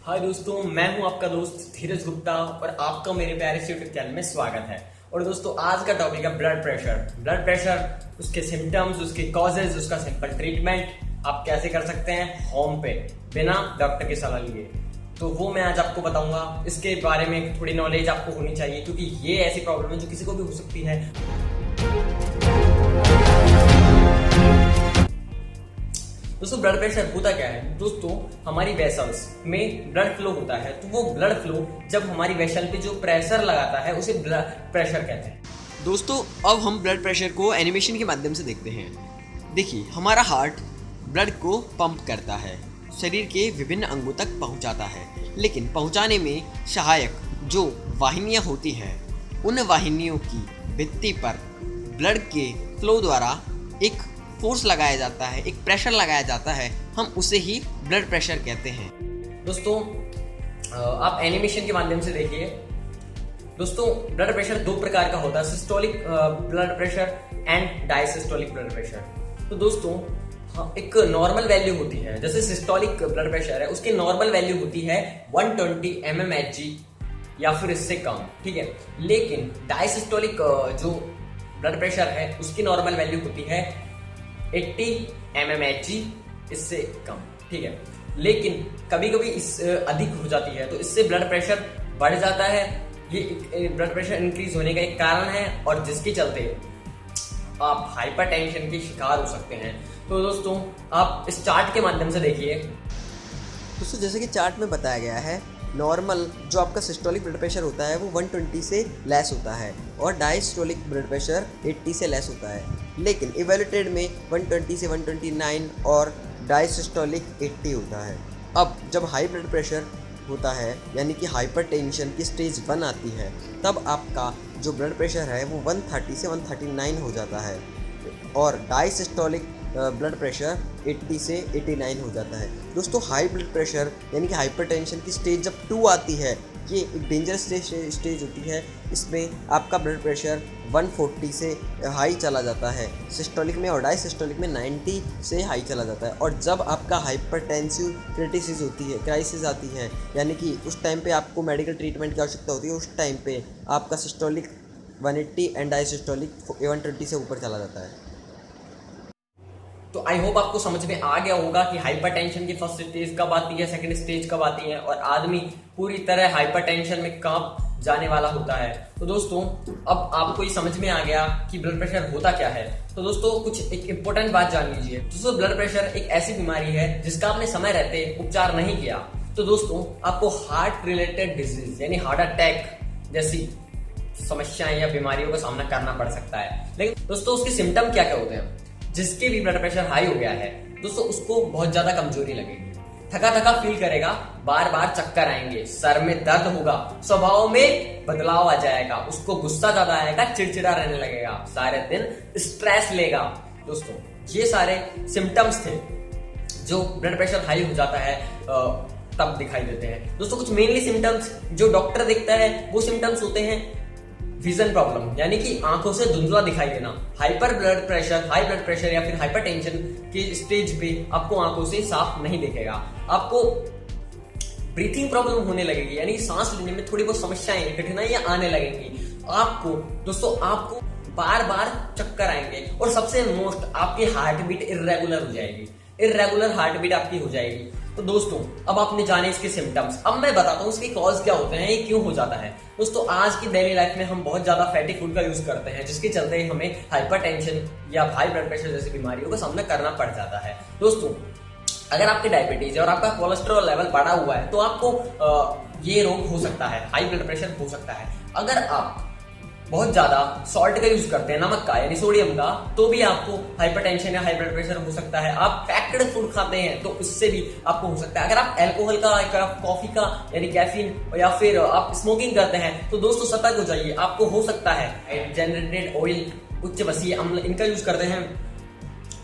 हाय दोस्तों, मैं हूं आपका दोस्त धीरज गुप्ता और आपका मेरे प्यारे से यूट्यूब चैनल में स्वागत है। और दोस्तों, आज का टॉपिक है ब्लड प्रेशर। ब्लड प्रेशर, उसके सिम्टम्स, उसके कॉजेज, उसका सिंपल ट्रीटमेंट आप कैसे कर सकते हैं होम पे बिना डॉक्टर की सलाह लिए। तो वो मैं आज आपको बताऊंगा। इसके बारे में थोड़ी नॉलेज आपको होनी चाहिए क्योंकि ये ऐसी प्रॉब्लम है जो किसी को भी हो सकती है। दोस्तों, ब्लड प्रेशर होता क्या है? दोस्तों, हमारी वेसल्स में ब्लड फ्लो होता है, तो वो ब्लड फ्लो जब हमारी वेसल पे जो प्रेशर लगाता है उसे ब्लड प्रेशर कहते हैं। दोस्तों, अब हम ब्लड प्रेशर को एनिमेशन के माध्यम से देखते हैं। देखिए, हमारा हार्ट ब्लड को पंप करता है, शरीर के विभिन्न अंगों तक पहुंचाता है, लेकिन पहुंचाने में सहायक जो वाहिनियां होती हैं, उन वाहिनियों की भित्ति पर ब्लड के फ्लो द्वारा एक फोर्स लगाया जाता है, एक प्रेशर लगाया जाता है, हम उसे ही ब्लड प्रेशर कहते हैं। दोस्तों, आप एनिमेशन के माध्यम से देखिए। दोस्तों, ब्लड प्रेशर दो प्रकार का होता है, systolic blood pressure and diastolic blood pressure. तो दोस्तों, एक नॉर्मल वैल्यू होती है, जैसे सिस्टोलिक ब्लड प्रेशर है उसकी नॉर्मल वैल्यू होती है 120 mmHg या फिर इससे कम, ठीक है। लेकिन डायसिस्टोलिक जो ब्लड प्रेशर है उसकी नॉर्मल वैल्यू होती है 80 mmHg, इससे कम, ठीक है। लेकिन कभी कभी इस अधिक हो जाती है तो इससे ब्लड प्रेशर बढ़ जाता है। ये ब्लड प्रेशर इंक्रीज होने का एक कारण है और जिसके चलते आप हाइपरटेंशन के शिकार हो सकते हैं। तो दोस्तों, आप इस चार्ट के माध्यम से देखिए। दोस्तों, जैसे कि चार्ट में बताया गया है, नॉर्मल जो आपका सिस्टोलिक ब्लड प्रेशर होता है वो 120 से लेस होता है और डायस्टोलिक ब्लड प्रेशर 80 से लेस होता है। लेकिन इवेल्युएटेड में 120 से 129 और डायसिस्टोलिक 80 होता है। अब जब हाई ब्लड प्रेशर होता है यानी कि हाइपरटेंशन की स्टेज 1 आती है, तब आपका जो ब्लड प्रेशर है वो 130 से 139 हो जाता है और डायसिस्टोलिक ब्लड प्रेशर 80 से 89 हो जाता है। दोस्तों, हाई ब्लड प्रेशर यानी कि हाइपरटेंशन की स्टेज जब 2 आती है, ये एक डेंजरस स्टेज होती है। इसमें आपका ब्लड प्रेशर 140 से हाई चला जाता है सिस्टोलिक में, और डायसिस्टोलिक में 90 से हाई चला जाता है। और जब आपका हाइपरटेंसिव क्राइसिस आती है, यानी कि उस टाइम पे आपको मेडिकल ट्रीटमेंट की आवश्यकता होती है, उस टाइम पे आपका सिस्टोलिक 180 एंड डायसिस्टोलिक 120 से ऊपर चला जाता है। तो आई होप आपको समझ में आ गया होगा कि हाइपरटेंशन की फर्स्ट स्टेज कब आती है, सेकंड स्टेज कब आती है और आदमी पूरी तरह हाइपरटेंशन में कब जाने वाला होता है। तो दोस्तों, अब आपको ये समझ में आ गया कि ब्लड प्रेशर होता क्या है। तो दोस्तों, कुछ एक इंपॉर्टेंट बात जान लीजिए। दोस्तों, ब्लड प्रेशर एक ऐसी बीमारी है जिसका आपने समय रहते उपचार नहीं किया तो दोस्तों आपको हार्ट रिलेटेड डिजीज यानी हार्ट अटैक जैसी समस्याएं या बीमारियों का सामना करना पड़ सकता है। लेकिन दोस्तों, उसके सिम्टम क्या क्या होते हैं? जिसके भी ब्लड प्रेशर हाई हो गया है दोस्तों, उसको बहुत ज्यादा कमजोरी लगेगी, थका थका फील करेगा, बार बार चक्कर आएंगे, सर में दर्द होगा, स्वभाव में बदलाव आ जाएगा, उसको गुस्सा ज्यादा आएगा, चिड़चिड़ा रहने लगेगा, सारे दिन स्ट्रेस लेगा। दोस्तों, ये सारे सिम्टम्स थे जो ब्लड प्रेशर हाई हो जाता है तब दिखाई देते हैं। दोस्तों, कुछ मेनली सिम्टम्स जो डॉक्टर देखता है वो सिम्टम्स होते हैं विजन प्रॉब्लम, यानी कि आंखों से धुंधला दिखाई देना। Hyper blood pressure, high blood pressure या फिर हाइपरटेंशन के स्टेज पे आपको आंखों से साफ नहीं दिखेगा। आपको ब्रीथिंग प्रॉब्लम होने लगेगी, यानी सांस लेने में थोड़ी बहुत समस्याएं, कठिनाइयां आने लगेंगी। आपको बार बार चक्कर आएंगे और सबसे मोस्ट आपकी हार्ट बीट इर्रेगुलर हो जाएगी, इर्रेगुलर हार्ट बीट आपकी हो जाएगी। तो दोस्तों, अब आपने जाने इसके सिम्टम्स, अब मैं बताता हूँ इसके कॉज क्या होते हैं, ये क्यों हो जाता है। दोस्तों, आज की डेली लाइफ में हम बहुत ज्यादा फैटी फूड का यूज करते हैं जिसके चलते हमें हाइपरटेंशन या हाई ब्लड प्रेशर जैसी बीमारियों का सामना करना पड़ जाता है। दोस्तों, अगर आपकी डायबिटीज और आपका कोलेस्ट्रॉल लेवल बढ़ा हुआ है तो आपको ये रोग हो सकता है, हाई ब्लड प्रेशर हो सकता है। अगर आप बहुत ज्यादा सॉल्ट का यूज करते हैं, नमक का यानी सोडियम का, तो भी आपको हाइपरटेंशन या हाई ब्लड प्रेशर हो सकता है। आप पैक्ड फूड खाते हैं तो उससे भी आपको हो सकता है। अगर आप अल्कोहल का, कॉफी का यानी कैफीन, या फिर आप स्मोकिंग करते हैं तो दोस्तों सतर्क हो जाइए, आपको हो सकता है। जनरेटेड ऑयल, उच्च वसीय अम्ल, इनका यूज करते हैं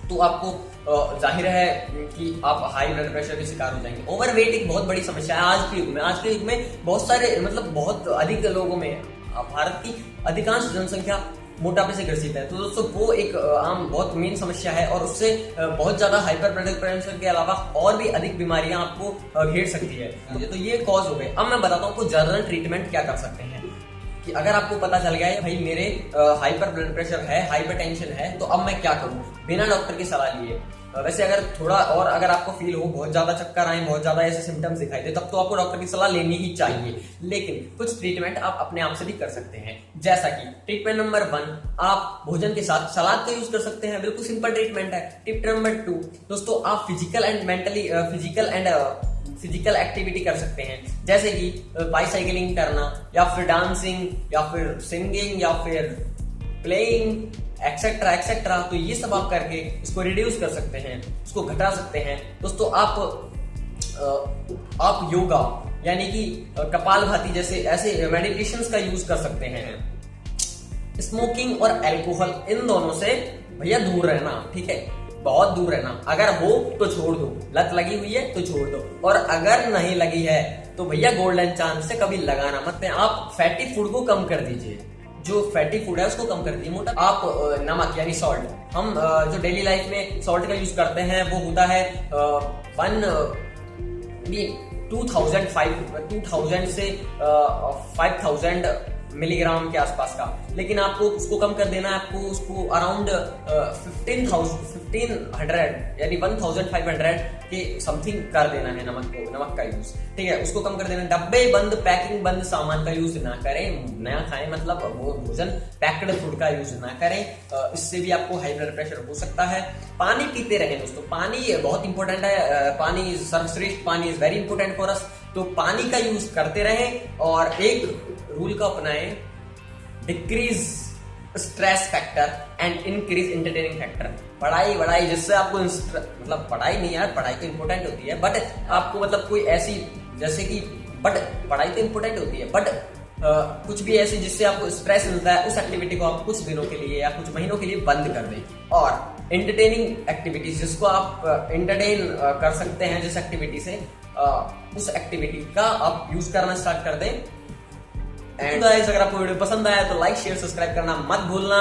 तो आपको जाहिर है कि आप हाई ब्लड प्रेशर के शिकार हो जाएंगे। ओवरवेट एक बहुत बड़ी समस्या है आज के युग में। आज के युग में बहुत सारे बहुत अधिक लोगों में, भारत की अधिकांश जनसंख्या मोटापे से ग्रसित है, तो दोस्तों वो एक आम बहुत मेन समस्या है और उससे बहुत ज्यादा हाइपर ब्लड प्रेशर के अलावा और भी अधिक बीमारियां आपको घेर सकती है। तो ये कॉज हो गए। अब मैं बताता हूँ आपको जनरल ट्रीटमेंट क्या कर सकते हैं। कि अगर आपको पता चल गया है भाई मेरे हाइपर ब्लड प्रेशर है, हाइपरटेंशन है, तो अब मैं क्या करूं बिना डॉक्टर की सलाह लिए। वैसे अगर थोड़ा और अगर आपको फील हो, बहुत ज्यादा चक्कर आए, बहुत ज्यादा ऐसे सिम्टम्स दिखाई दे, तब तो आपको डॉक्टर की सलाह लेनी ही चाहिए। लेकिन कुछ ट्रीटमेंट आप अपने आप से भी कर सकते हैं, जैसा कि ट्रीटमेंट नंबर 1, आप भोजन के साथ सलाद का यूज कर सकते हैं। बिल्कुल सिंपल ट्रीटमेंट है। टिप नंबर 2, दोस्तों आप फिजिकल एक्टिविटी कर सकते हैं, जैसे कि बाइसाइकिलिंग करना या फिर डांसिंग या फिर सिंगिंग या फिर प्लेइंग एक्सेट्रा एक्सेट्रा। तो ये सब आप करके इसको रिड्यूस कर सकते हैं, उसको घटा सकते हैं। दोस्तों आप योगा यानी कि कपालभाति जैसे ऐसे मेडिटेशंस का यूज कर सकते हैं। स्मोकिंग और अल्कोहल, इन दोनों से भैया दूर रहना, ठीक है, बहुत दूर रहना। अगर हो तो छोड़ दो, लत लगी हुई है तो छोड़ दो, और अगर नहीं लगी है तो भैया गोल्डन चांस से कभी लगाना मत। आप फैटी फूड को कम कर दीजिए, जो फैटी फूड है उसको कम कर दीजिए। मोटा आप नमक यानी सॉल्ट, हम जो डेली लाइफ में सॉल्ट का यूज करते हैं वो होता है 2000 से 5000 मिलीग्राम के आसपास का। लेकिन आपको उसको कम कर देना है, आपको उसको अराउंड 1500 यानी 1500 के समथिंग कर देना है नमक का यूज, ठीक है, उसको कम कर देना। डब्बे बंद, पैकिंग बंद सामान का यूज ना करें, नया खाएं, मतलब वो भोजन पैक्ड फूड का यूज ना करें, इससे भी आपको हाई ब्लड प्रेशर हो सकता है। पानी पीते रहें दोस्तों, पानी बहुत इंपॉर्टेंट है, पानी सर्वश्रेष्ठ, पानी is very important for us. तो पानी का यूज करते रहें और एक रूल का अपनाएं, decrease stress factor and increase entertaining factor. पढ़ाई जिससे आपको मतलब पढ़ाई नहीं यार, पढ़ाई तो इंपॉर्टेंट होती है, बट आपको मतलब कोई ऐसी जैसे कि बट पढ़ाई तो इंपॉर्टेंट होती है, बट कुछ भी ऐसी जिससे आपको स्ट्रेस मिलता है, उस एक्टिविटी को आप कुछ दिनों के लिए या कुछ महीनों के लिए बंद कर दें। और एंटरटेनिंग एक्टिविटीज, जिसको आप एंटरटेन कर सकते हैं जिस एक्टिविटी से, उस एक्टिविटी का आप यूज करना स्टार्ट कर दें। एंड गाइस, अगर आपको वीडियो पसंद आया तो लाइक शेयर सब्सक्राइब करना मत भूलना।